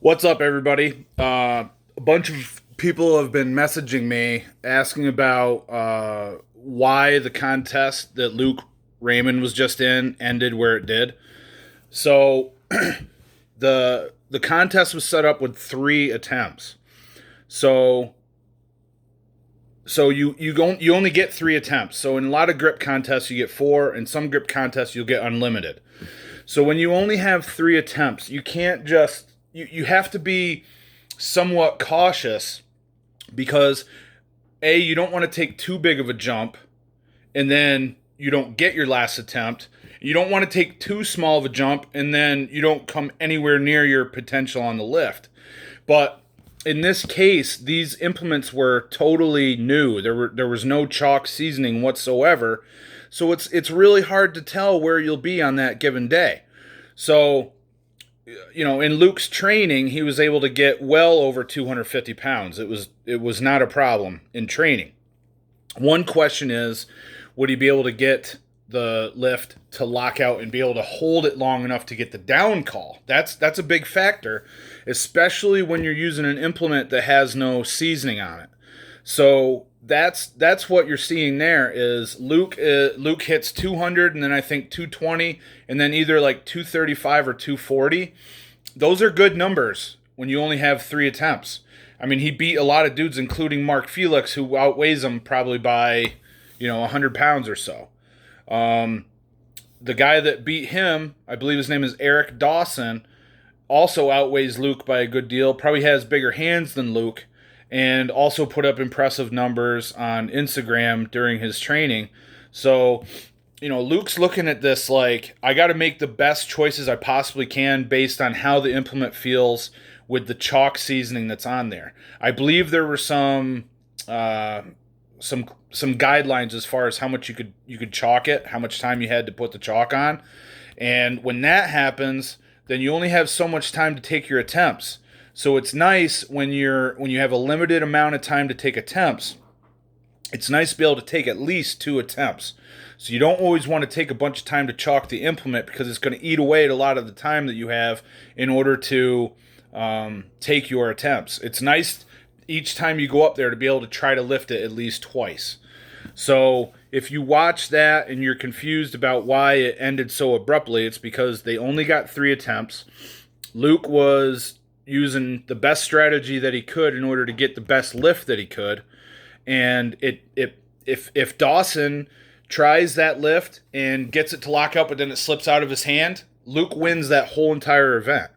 What's up, everybody? A bunch of people have been messaging me asking about why the contest that Luke Raymond was just in ended where it did. So the contest was set up with 3 attempts. So you only get 3 attempts. So in a lot of grip contests you get 4, and some grip contests you'll get unlimited. So when you only have 3 attempts, you can't just you have to be somewhat cautious because A, you don't want to take too big of a jump and then you don't get your last attempt. You don't want to take too small of a jump and then you don't come anywhere near your potential on the lift. But in this case, these implements were totally new. There was no chalk seasoning whatsoever. So it's really hard to tell where you'll be on that given day. So in Luke's training, he was able to get well over 250 pounds. It was not a problem in training. One question is, would he be able to get the lift to lock out and be able to hold it long enough to get the down call? That's a big factor, especially when you're using an implement that has no seasoning on it. So that's what you're seeing there is Luke hits 200 and then I think 220 and then either like 235 or 240. Those are good numbers when you only have 3 attempts. I mean, he beat a lot of dudes, including Mark Felix, who outweighs him probably by 100 pounds or so. The guy that beat him, I believe his name is Eric Dawson, also outweighs Luke by a good deal. Probably has bigger hands than Luke, and also put up impressive numbers on Instagram during his training. So, Luke's looking at this like, I got to make the best choices I possibly can based on how the implement feels with the chalk seasoning that's on there. I believe there were some guidelines as far as how much you could chalk it, how much time you had to put the chalk on. And when that happens, then you only have so much time to take your attempts. So it's nice when you have a limited amount of time to take attempts. It's nice to be able to take at least 2 attempts. So you don't always want to take a bunch of time to chalk the implement because it's going to eat away at a lot of the time that you have in order to take your attempts. It's nice each time you go up there to be able to try to lift it at least twice. So if you watch that and you're confused about why it ended so abruptly, it's because they only got 3 attempts. Luke was using the best strategy that he could in order to get the best lift that he could. And if Dawson tries that lift and gets it to lock up, but then it slips out of his hand, Luke wins that whole entire event.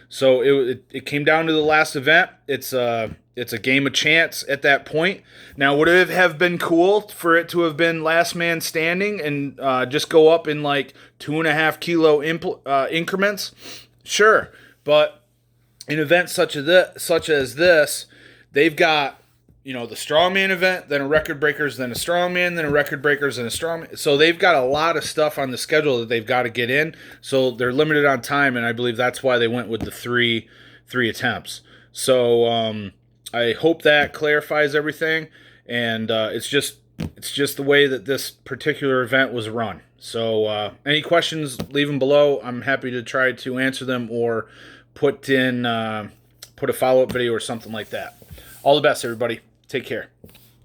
So it came down to the last event. It's a game of chance at that point. Now, would it have been cool for it to have been last man standing and just go up in like 2.5 kilo increments? Sure, but in events such as this, they've got the strongman event, then a record breakers, then a strongman, then a record breakers, and a strongman. So they've got a lot of stuff on the schedule that they've got to get in. So they're limited on time, and I believe that's why they went with the three attempts. So I hope that clarifies everything, and it's just the way that this particular event was run. So any questions, leave them below. I'm happy to try to answer them or put a follow-up video or something like that. All the best, everybody. Take care.